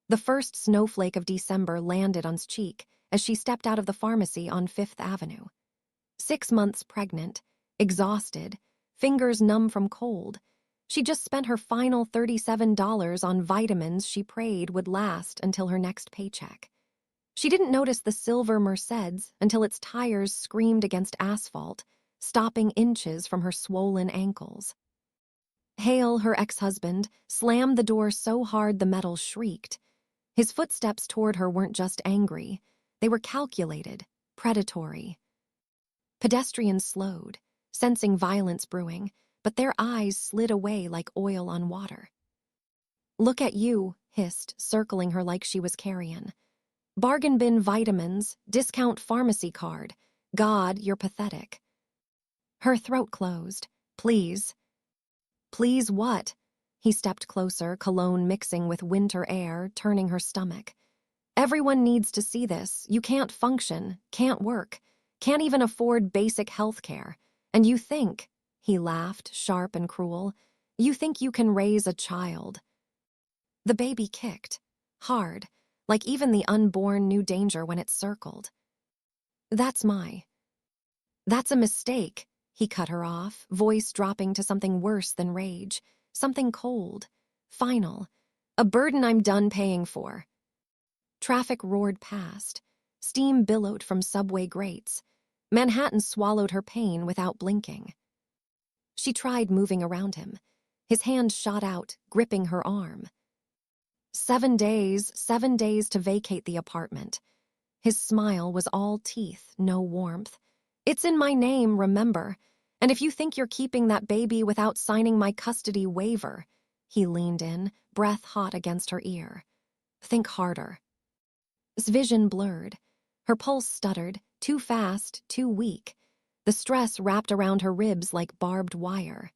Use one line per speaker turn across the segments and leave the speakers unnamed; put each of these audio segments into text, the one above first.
The first snowflake of December landed on his cheek as she stepped out of the pharmacy on Fifth Avenue. 6 months pregnant, exhausted, fingers numb from cold, she just spent her final $37 on vitamins she prayed would last until her next paycheck. She didn't notice the silver Mercedes until its tires screamed against asphalt, stopping inches from her swollen ankles. Hale, her ex-husband, slammed the door so hard the metal shrieked. His footsteps toward her weren't just angry. They were calculated, predatory. Pedestrians slowed, sensing violence brewing, but their eyes slid away like oil on water. "Look at you," hissed, circling her like she was carrion. "Bargain bin vitamins, discount pharmacy card. God, you're pathetic." Her throat closed. "Please." "Please what?" He stepped closer, cologne mixing with winter air, turning her stomach. "Everyone needs to see this. You can't function, can't work, can't even afford basic health care. And you think," he laughed, sharp and cruel, "you think you can raise a child." The baby kicked, hard, like even the unborn knew danger when it circled. That's a mistake," he cut her off, voice dropping to something worse than rage, something cold, final, "a burden I'm done paying for." Traffic roared past. Steam billowed from subway grates. Manhattan swallowed her pain without blinking. She tried moving around him. His hand shot out, gripping her arm. 7 days to vacate the apartment. His smile was all teeth, no warmth. "It's in my name, remember. And if you think you're keeping that baby without signing my custody waiver," he leaned in, breath hot against her ear. "Think harder." His vision blurred. Her pulse stuttered, too fast, too weak. The stress wrapped around her ribs like barbed wire.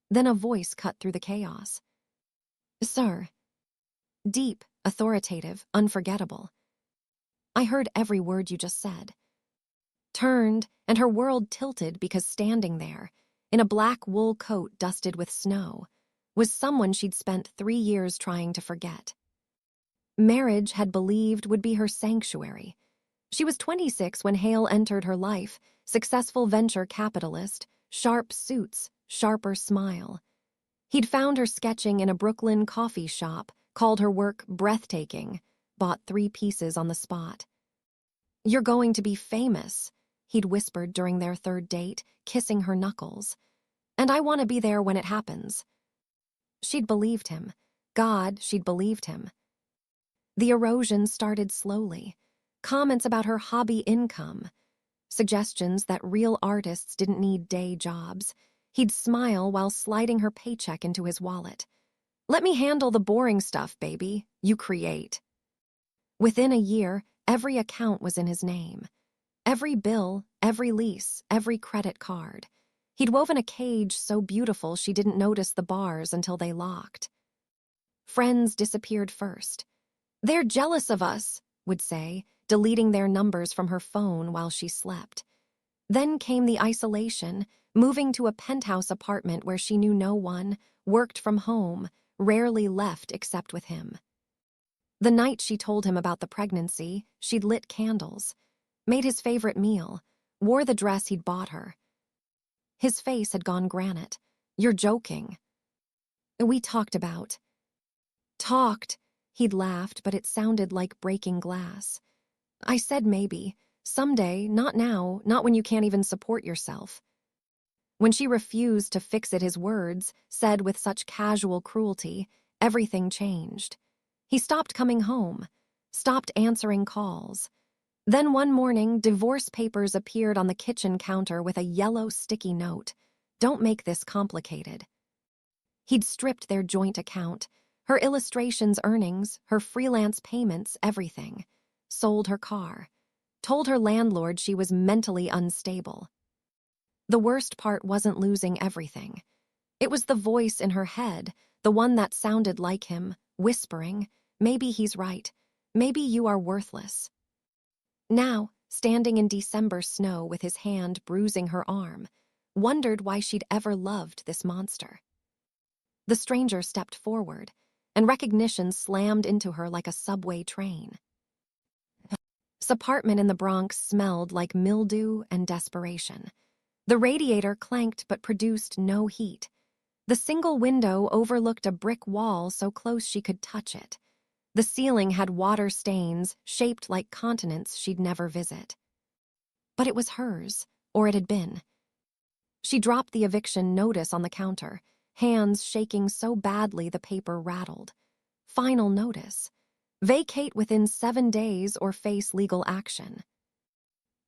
Then a voice cut through the chaos. "Sir." Deep, authoritative, unforgettable. "I heard every word you just said." Turned, and her world tilted because standing there, in a black wool coat dusted with snow, was someone she'd spent 3 years trying to forget. Marriage, had believed, would be her sanctuary. She was 26 when Hale entered her life, successful venture capitalist, sharp suits, sharper smile. He'd found her sketching in a Brooklyn coffee shop, called her work breathtaking, bought 3 pieces on the spot. "You're going to be famous," he'd whispered during their 3rd date, kissing her knuckles. "And I want to be there when it happens." She'd believed him. God, she'd believed him. The erosion started slowly. Comments about her hobby income. Suggestions that real artists didn't need day jobs. He'd smile while sliding her paycheck into his wallet. "Let me handle the boring stuff, baby. You create." Within a year, every account was in his name. Every bill, every lease, every credit card. He'd woven a cage so beautiful she didn't notice the bars until they locked. Friends disappeared first. "They're jealous of us," would say, deleting their numbers from her phone while she slept. Then came the isolation, moving to a penthouse apartment where she knew no one, worked from home, rarely left except with him. The night she told him about the pregnancy, she'd lit candles, made his favorite meal, wore the dress he'd bought her. His face had gone granite. "You're joking." "We talked about." "Talked?" He'd laughed, but it sounded like breaking glass. "I said maybe. Someday, not now, not when you can't even support yourself." When she refused to fix it, his words, said with such casual cruelty, everything changed. He stopped coming home, stopped answering calls. Then one morning, divorce papers appeared on the kitchen counter with a yellow sticky note. "Don't make this complicated." He'd stripped their joint account, her illustrations earnings, her freelance payments, everything. Sold her car. Told her landlord she was mentally unstable. The worst part wasn't losing everything. It was the voice in her head, the one that sounded like him, whispering, "Maybe he's right. Maybe you are worthless." Now, standing in December snow with his hand bruising her arm, wondered why she'd ever loved this monster. The stranger stepped forward. and recognition slammed into her like a subway train. His apartment in the Bronx smelled like mildew and desperation. The radiator clanked but produced no heat. The single window overlooked a brick wall so close she could touch it. The ceiling had water stains shaped like continents she'd never visit. But it was hers, or it had been. She dropped the eviction notice on the counter, hands shaking so badly the paper rattled. Final notice. Vacate within 7 days or face legal action.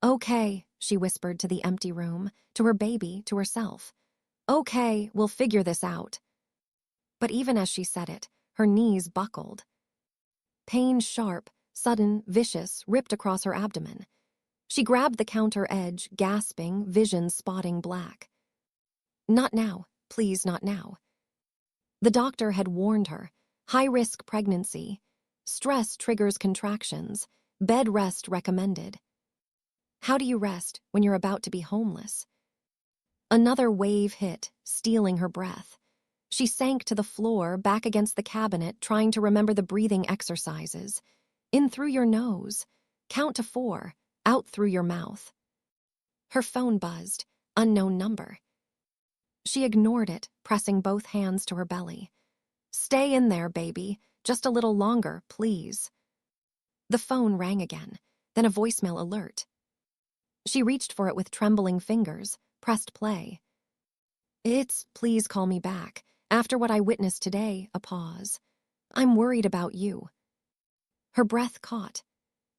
Okay, she whispered to the empty room, to her baby, to herself. Okay, we'll figure this out. But even as she said it, her knees buckled. Pain sharp, sudden, vicious, ripped across her abdomen. She grabbed the counter edge, gasping, vision spotting black. Not now, please, not now. The doctor had warned her. High-risk pregnancy. Stress triggers contractions. Bed rest recommended. How do you rest when you're about to be homeless? Another wave hit, stealing her breath. She sank to the floor, back against the cabinet, trying to remember the breathing exercises. In through your nose. Count to 4. Out through your mouth. Her phone buzzed. Unknown number. She ignored it, pressing both hands to her belly. Stay in there, baby. Just a little longer, please. The phone rang again, then a voicemail alert. She reached for it with trembling fingers, pressed play. It's, please call me back. After what I witnessed today, a pause. I'm worried about you. Her breath caught.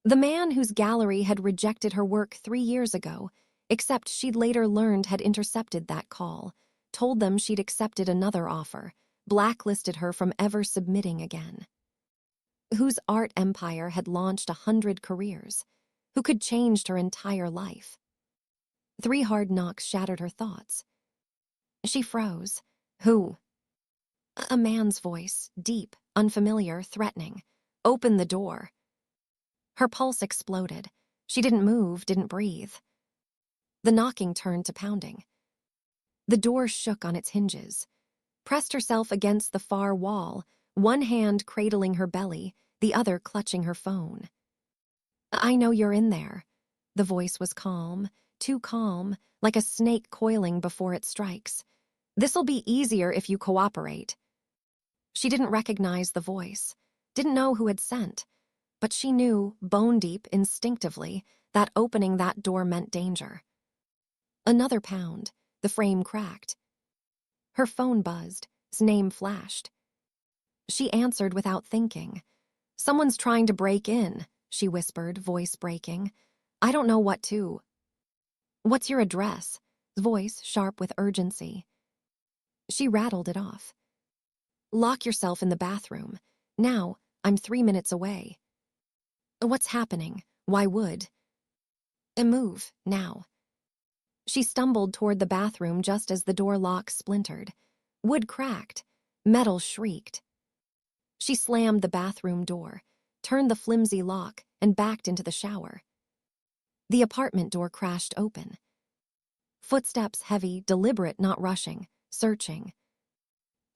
The man whose gallery had rejected her work 3 years ago, except she'd later learned had intercepted that call, told them she'd accepted another offer, blacklisted her from ever submitting again. Whose art empire had launched 100 careers, who could changed her entire life. 3 hard knocks shattered her thoughts. She froze. Who? A man's voice, deep, unfamiliar, threatening. Open the door. Her pulse exploded. She didn't move, didn't breathe. The knocking turned to pounding. The door shook on its hinges. Pressed herself against the far wall, one hand cradling her belly, the other clutching her phone. I know you're in there. The voice was calm, too calm, like a snake coiling before it strikes. This'll be easier if you cooperate. She didn't recognize the voice, didn't know who had sent, but she knew, bone deep, instinctively, that opening that door meant danger. Another pound, the frame cracked. Her phone buzzed, his name flashed. She answered without thinking. Someone's trying to break in, she whispered, voice breaking. I don't know what to. What's your address? Voice sharp with urgency. She rattled it off. Lock yourself in the bathroom. Now, I'm 3 minutes away. What's happening? Why would? Move, now. She stumbled toward the bathroom just as the door lock splintered. Wood cracked. Metal shrieked. She slammed the bathroom door, turned the flimsy lock, and backed into the shower. The apartment door crashed open. Footsteps heavy, deliberate, not rushing, searching.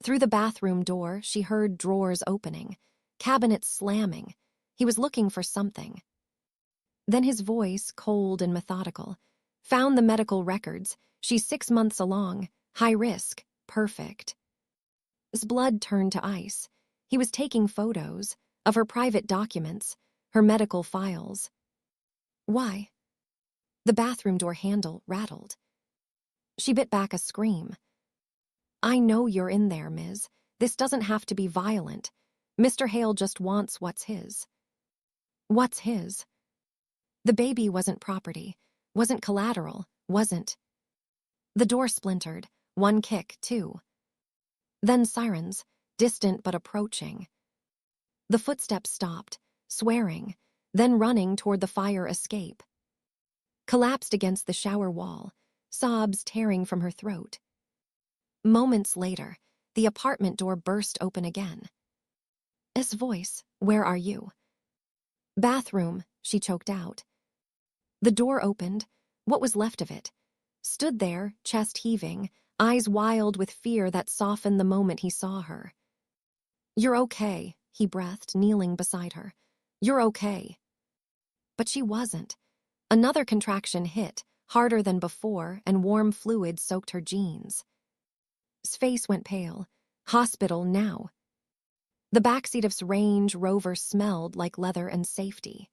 Through the bathroom door, she heard drawers opening, cabinets slamming. He was looking for something. Then his voice, cold and methodical, found the medical records. She's 6 months along, high risk, perfect. His blood turned to ice. He was taking photos of her private documents, her medical files. Why? The bathroom door handle rattled. She bit back a scream. I know you're in there, Ms. This doesn't have to be violent. Mr. Hale just wants what's his. What's his? The baby wasn't property, wasn't collateral, wasn't. The door splintered, one kick, two. Then sirens, distant but approaching. The footsteps stopped, swearing, then running toward the fire escape. Collapsed against the shower wall, sobs tearing from her throat. Moments later, the apartment door burst open again. His voice, where are you? Bathroom, she choked out. The door opened, what was left of it. Stood there, chest heaving, eyes wild with fear that softened the moment he saw her. You're okay, he breathed, kneeling beside her. You're okay. But she wasn't. Another contraction hit, harder than before, and warm fluid soaked her jeans. His face went pale. Hospital now. The backseat of his Range Rover smelled like leather and safety.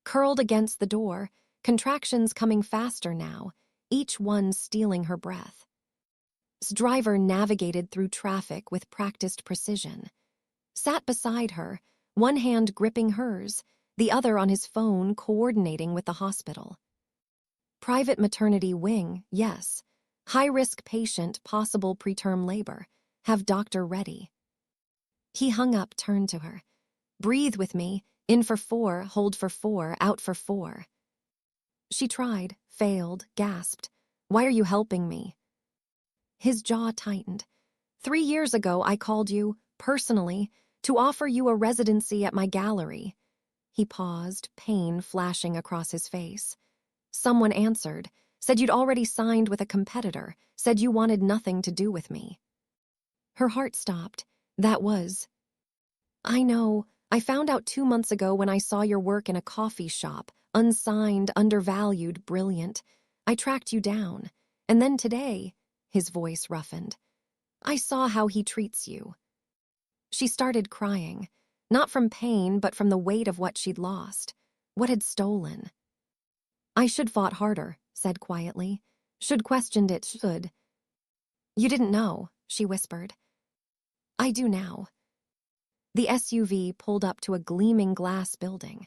Curled against the door, contractions coming faster now, each one stealing her breath. His driver navigated through traffic with practiced precision. Sat beside her, one hand gripping hers, the other on his phone coordinating with the hospital. Private maternity wing, yes. High-risk patient, possible preterm labor. Have doctor ready. He hung up, turned to her. Breathe with me. In for 4, hold for 4, out for 4. She tried, failed, gasped. Why are you helping me? His jaw tightened. 3 years ago I called you, personally, to offer you a residency at my gallery. He paused, pain flashing across his face. Someone answered, said you'd already signed with a competitor, said you wanted nothing to do with me. Her heart stopped. That was... I know. I found out 2 months ago when I saw your work in a coffee shop, unsigned, undervalued, brilliant. I tracked you down. And then today, his voice roughened, I saw how he treats you. She started crying, not from pain, but from the weight of what she'd lost, what had stolen. I should fought harder, said quietly. Should questioned it, should. You didn't know, she whispered. I do now. The SUV pulled up to a gleaming glass building.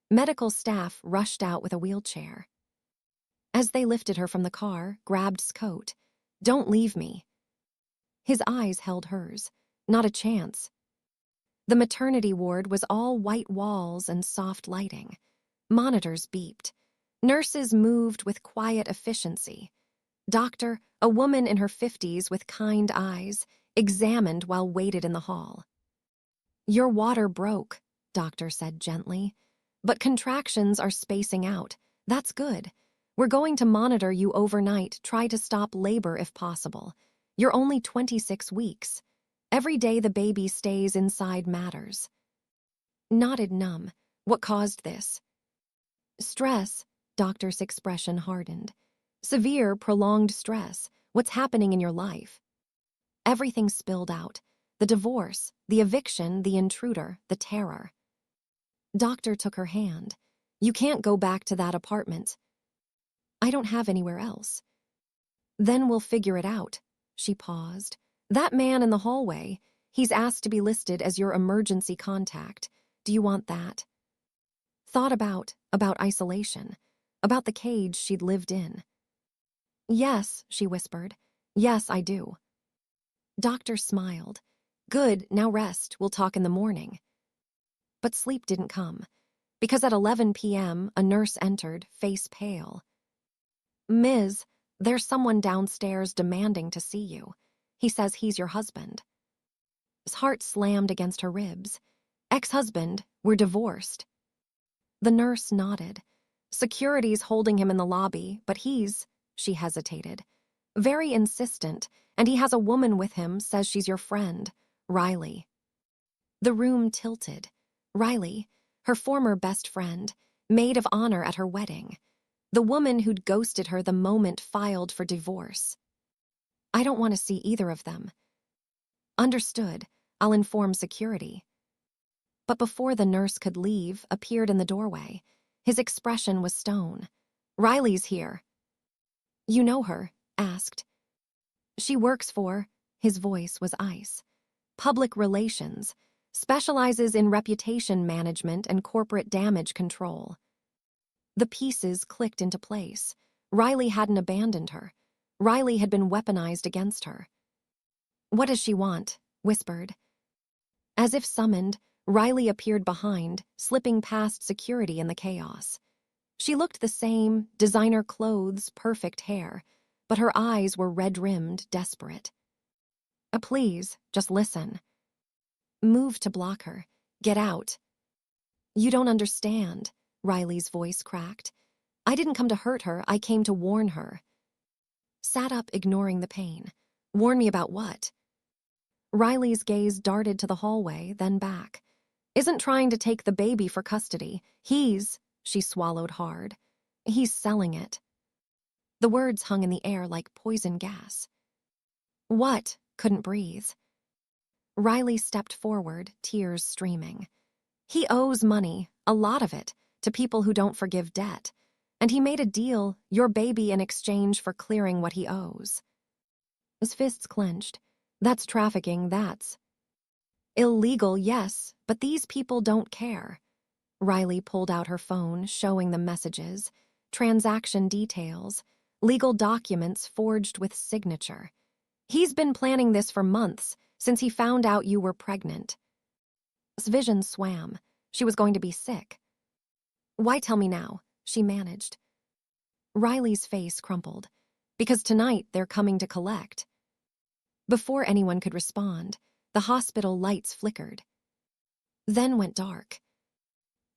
Medical staff rushed out with a wheelchair. As they lifted her from the car, grabbed his coat. Don't leave me. His eyes held hers. Not a chance. The maternity ward was all white walls and soft lighting. Monitors beeped. Nurses moved with quiet efficiency. Doctor, a woman in her 50s with kind eyes, examined while waited in the hall. Your water broke, doctor said gently. But contractions are spacing out. That's good. We're going to monitor you overnight, try to stop labor if possible. You're only 26 weeks. Every day the baby stays inside matters. Nodded numb. What caused this? Stress, doctor's expression hardened. Severe, prolonged stress. What's happening in your life? Everything spilled out. The divorce, the eviction, the intruder, the terror. Doctor took her hand. You can't go back to that apartment. I don't have anywhere else. Then we'll figure it out. She paused. That man in the hallway, he's asked to be listed as your emergency contact. Do you want that? Thought about isolation, about the cage she'd lived in. Yes, she whispered. Yes, I do. Doctor smiled. Good, now rest. We'll talk in the morning. But sleep didn't come, because at 11 p.m., a nurse entered, face pale. Ms., there's someone downstairs demanding to see you. He says he's your husband. His heart slammed against her ribs. Ex-husband, we're divorced. The nurse nodded. Security's holding him in the lobby, but she hesitated, very insistent, and he has a woman with him, says she's your friend, Riley. The room tilted. Riley, her former best friend, maid of honor at her wedding. The woman who'd ghosted her the moment filed for divorce. I don't want to see either of them. Understood. I'll inform security. But before the nurse could leave, appeared in the doorway. His expression was stone. Riley's here. You know her? Asked. She works for, his voice was ice. Public relations. Specializes in reputation management and corporate damage control. The pieces clicked into place. Riley hadn't abandoned her. Riley had been weaponized against her. What does she want? Whispered. As if summoned, Riley appeared behind, slipping past security in the chaos. She looked the same, designer clothes, perfect hair, but her eyes were red-rimmed, desperate. Please, just listen. Move to block her. Get out. You don't understand, Riley's voice cracked. I didn't come to hurt her, I came to warn her. Sat up, ignoring the pain. Warn me about what? Riley's gaze darted to the hallway, then back. Isn't trying to take the baby for custody. She swallowed hard. He's selling it. The words hung in the air like poison gas. What? Couldn't breathe. Riley stepped forward, tears streaming. He owes money, a lot of it, to people who don't forgive debt. And he made a deal, your baby, in exchange for clearing what he owes. His fists clenched. That's trafficking, that's illegal, yes, but these people don't care. Riley pulled out her phone, showing them messages, transaction details, legal documents forged with signature. He's been planning this for months, since he found out you were pregnant. His vision swam. She was going to be sick. Why tell me now? She managed. Riley's face crumpled. Because tonight they're coming to collect. Before anyone could respond, the hospital lights flickered. Then went dark.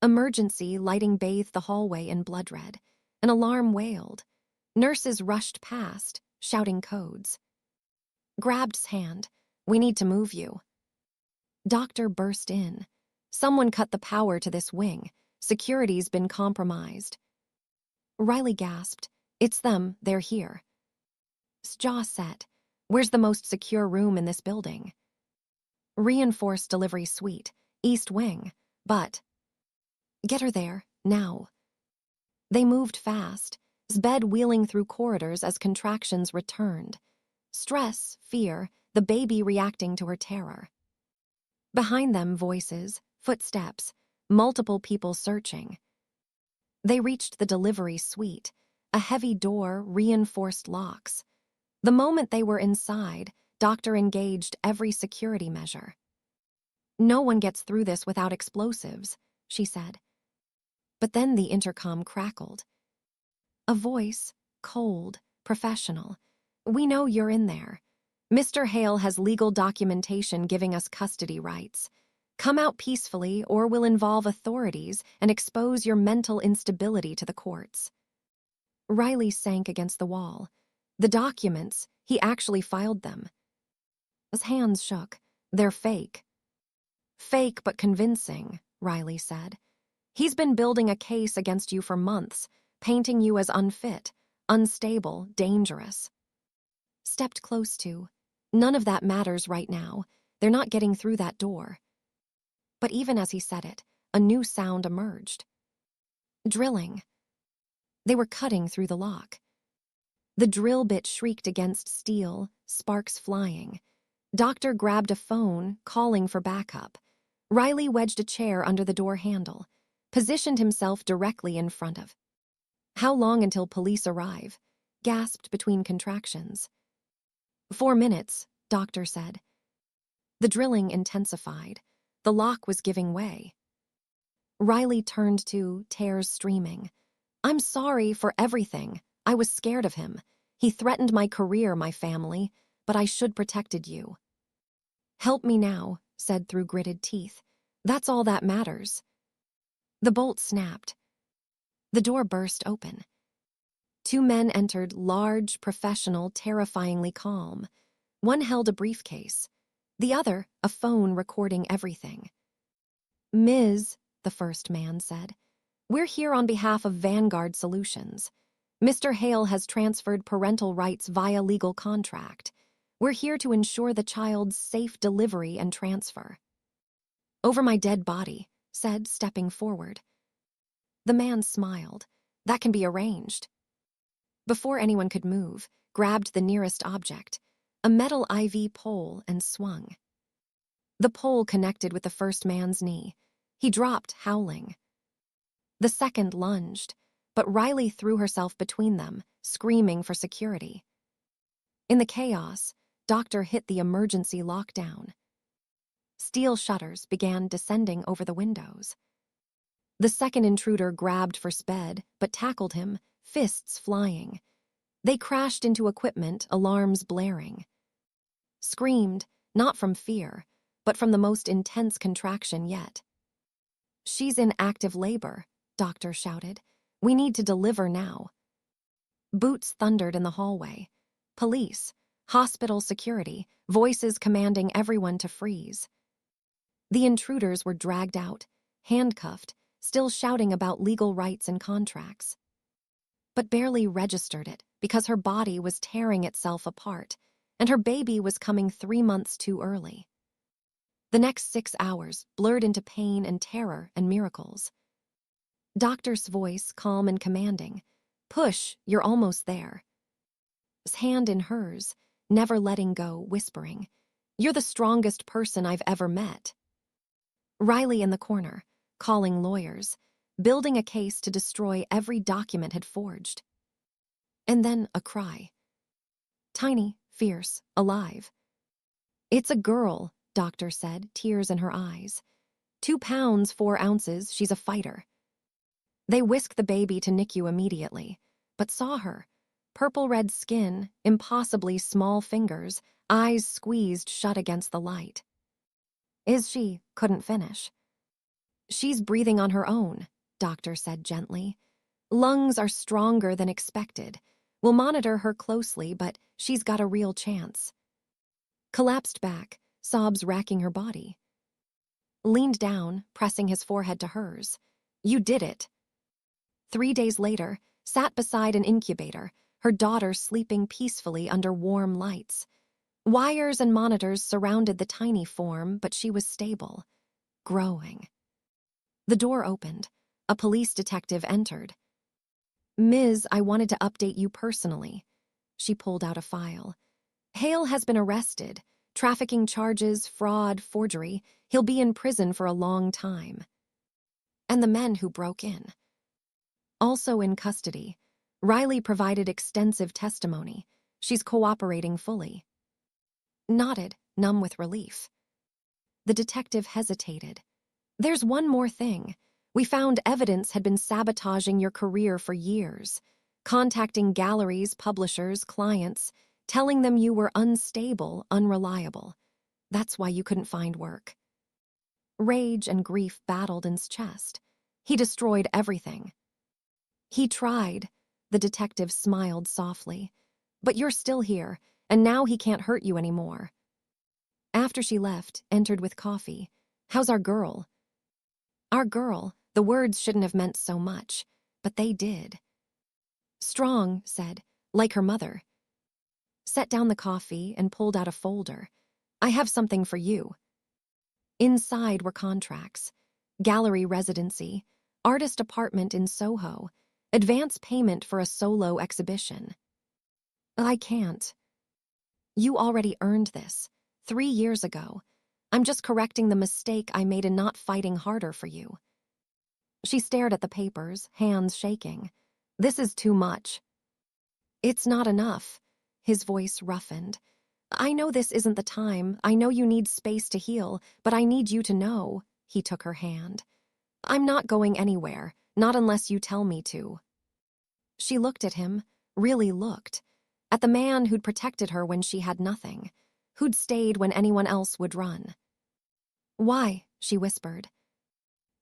Emergency lighting bathed the hallway in blood red. An alarm wailed. Nurses rushed past, shouting codes. Grabbed's hand. We need to move you. Doctor burst in. Someone cut the power to this wing. Security's been compromised. Riley gasped. It's them, they're here. His jaw set. Where's the most secure room in this building? Reinforced delivery suite, East Wing, but... Get her there, now. They moved fast, his bed wheeling through corridors as contractions returned. Stress, fear, the baby reacting to her terror. Behind them, voices, footsteps, multiple people searching. They reached the delivery suite, a heavy door, reinforced locks. The moment they were inside, Doctor engaged every security measure. No one gets through this without explosives, she said. But then the intercom crackled. A voice, cold, professional. We know you're in there. Mr. Hale has legal documentation giving us custody rights. Come out peacefully or we'll involve authorities and expose your mental instability to the courts. Riley sank against the wall. The documents, he actually filed them. His hands shook. They're fake. Fake but convincing, Riley said. He's been building a case against you for months, painting you as unfit, unstable, dangerous. Stepped close to. None of that matters right now. They're not getting through that door. But even as he said it, a new sound emerged. Drilling. They were cutting through the lock. The drill bit shrieked against steel, sparks flying. Doctor grabbed a phone, calling for backup. Riley wedged a chair under the door handle, positioned himself directly in front of. How long until police arrive? Gasped between contractions. 4 minutes, Doctor said. The drilling intensified. The lock was giving way. Riley turned to, tears streaming. I'm sorry for everything. I was scared of him. He threatened my career, my family, but I should protected you. Help me now, said through gritted teeth. That's all that matters. The bolt snapped. The door burst open. 2 men entered, large, professional, terrifyingly calm. One held a briefcase. The other, a phone recording everything. Ms., the first man said, we're here on behalf of Vanguard Solutions. Mr. Hale has transferred parental rights via legal contract. We're here to ensure the child's safe delivery and transfer. Over my dead body, said, stepping forward. The man smiled. That can be arranged. Before anyone could move, grabbed the nearest object, a metal IV pole, and swung. The pole connected with the first man's knee. He dropped, howling. The second lunged, but Riley threw herself between them, screaming for security. In the chaos, Doctor hit the emergency lockdown. Steel shutters began descending over the windows. The second intruder grabbed for sped, but tackled him, fists flying. They crashed into equipment, alarms blaring. Screamed, not from fear, but from the most intense contraction yet. She's in active labor, Doctor shouted. We need to deliver now. Boots thundered in the hallway. Police. Hospital security, voices commanding everyone to freeze. The intruders were dragged out, handcuffed, still shouting about legal rights and contracts. But barely registered it because her body was tearing itself apart, and her baby was coming 3 months too early. The next 6 hours blurred into pain and terror and miracles. Doctor's voice, calm and commanding. Push, you're almost there. His hand in hers, never letting go, whispering, you're the strongest person I've ever met. Riley in the corner, calling lawyers, building a case to destroy every document had forged. And then a cry. Tiny, fierce, alive. It's a girl, doctor said, tears in her eyes. 2 pounds, 4 ounces, she's a fighter. They whisked the baby to NICU immediately, but saw her. Purple-red skin, impossibly small fingers, eyes squeezed shut against the light. Is she? Couldn't finish. She's breathing on her own, doctor said gently. Lungs are stronger than expected. We'll monitor her closely, but she's got a real chance. Collapsed back, sobs racking her body. Leaned down, pressing his forehead to hers. You did it. 3 days later, sat beside an incubator, her daughter sleeping peacefully under warm lights. Wires and monitors surrounded the tiny form, but she was stable, growing. The door opened. A police detective entered. Ms., I wanted to update you personally. She pulled out a file. Hale has been arrested. Trafficking charges, fraud, forgery. He'll be in prison for a long time. And the men who broke in. Also in custody. Riley provided extensive testimony. She's cooperating fully. Nodded, numb with relief. The detective hesitated. There's one more thing. We found evidence had been sabotaging your career for years, contacting galleries, publishers, clients, telling them you were unstable, unreliable. That's why you couldn't find work. Rage and grief battled in his chest. He destroyed everything. He tried, the detective smiled softly. But you're still here, and now he can't hurt you anymore. After she left, entered with coffee. How's our girl? Our girl, the words shouldn't have meant so much, but they did. Strong, said, like her mother. Set down the coffee and pulled out a folder. I have something for you. Inside were contracts, gallery residency, artist apartment in Soho, advance payment for a solo exhibition. I can't. You already earned this, 3 years ago. I'm just correcting the mistake I made in not fighting harder for you. She stared at the papers, hands shaking. This is too much. It's not enough. His voice roughened. I know this isn't the time. I know you need space to heal, but I need you to know. He took her hand. I'm not going anywhere, not unless you tell me to. She looked at him, really looked, at the man who'd protected her when she had nothing, who'd stayed when anyone else would run. Why? She whispered.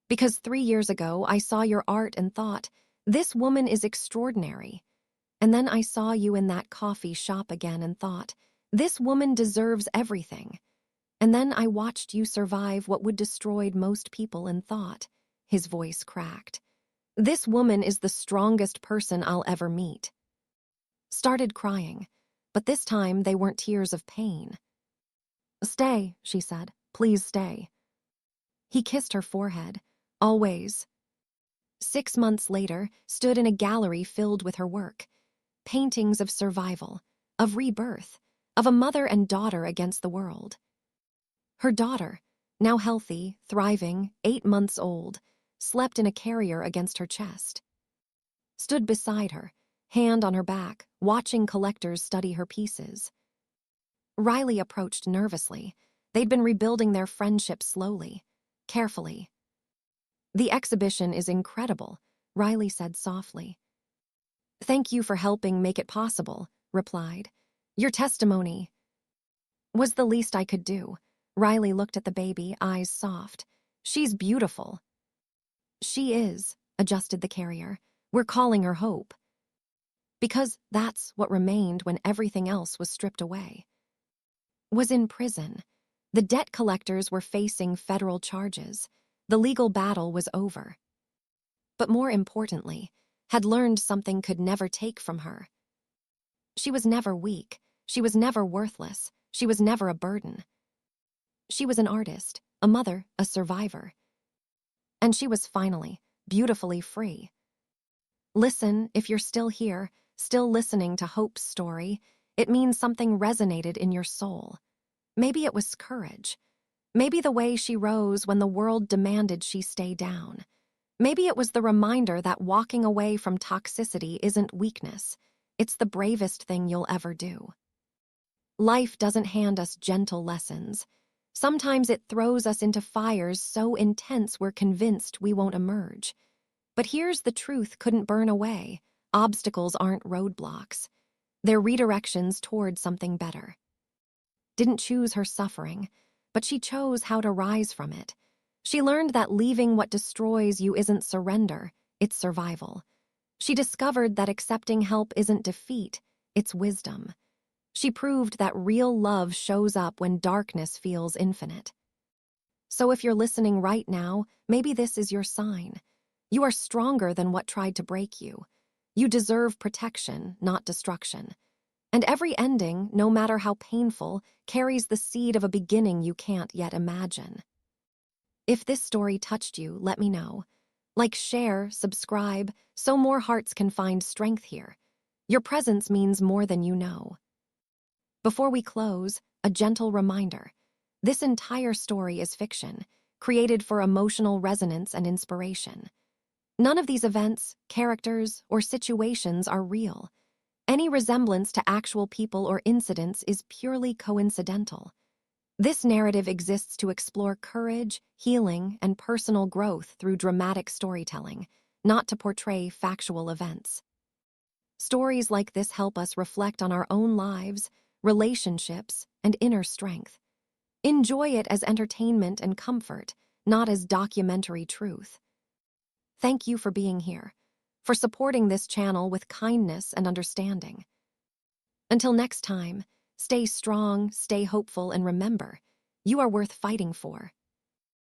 Because 3 years ago I saw your art and thought, this woman is extraordinary. And then I saw you in that coffee shop again and thought, this woman deserves everything. And then I watched you survive what would destroy most people and thought, his voice cracked, this woman is the strongest person I'll ever meet. Started crying, but this time they weren't tears of pain. Stay, she said, please stay. He kissed her forehead, always. 6 months later, stood in a gallery filled with her work, paintings of survival, of rebirth, of a mother and daughter against the world. Her daughter, now healthy, thriving, 8 months old, slept in a carrier against her chest. Stood beside her, hand on her back, watching collectors study her pieces. Riley approached nervously. They'd been rebuilding their friendship slowly, carefully. The exhibition is incredible, Riley said softly. Thank you for helping make it possible, replied. Your testimony was the least I could do. Riley looked at the baby, eyes soft. She's beautiful. She is, adjusted the carrier. We're calling her Hope. because that's what remained when everything else was stripped away. Was in prison. The debt collectors were facing federal charges. The legal battle was over. But more importantly, had learned something could never take from her. She was never weak. She was never worthless. She was never a burden. She was an artist, a mother, a survivor. And she was finally, beautifully free. Listen, if you're still here, still listening to Hope's story, it means something resonated in your soul. Maybe it was courage. Maybe the way she rose when the world demanded she stay down. Maybe it was the reminder that walking away from toxicity isn't weakness. It's the bravest thing you'll ever do. Life doesn't hand us gentle lessons. Sometimes it throws us into fires so intense we're convinced we won't emerge. But here's the truth couldn't burn away. Obstacles aren't roadblocks. They're redirections toward something better. Didn't choose her suffering, but she chose how to rise from it. She learned that leaving what destroys you isn't surrender, it's survival. She discovered that accepting help isn't defeat, it's wisdom. She proved that real love shows up when darkness feels infinite. So if you're listening right now, maybe this is your sign. You are stronger than what tried to break you. You deserve protection, not destruction. And every ending, no matter how painful, carries the seed of a beginning you can't yet imagine. If this story touched you, let me know. Like, share, subscribe, so more hearts can find strength here. Your presence means more than you know. Before we close, a gentle reminder. This entire story is fiction, created for emotional resonance and inspiration. None of these events, characters, or situations are real. Any resemblance to actual people or incidents is purely coincidental. This narrative exists to explore courage, healing, and personal growth through dramatic storytelling, not to portray factual events. Stories like this help us reflect on our own lives, relationships, and inner strength. Enjoy it as entertainment and comfort, not as documentary truth. Thank you for being here, for supporting this channel with kindness and understanding. Until next time, stay strong, stay hopeful, and remember, you are worth fighting for.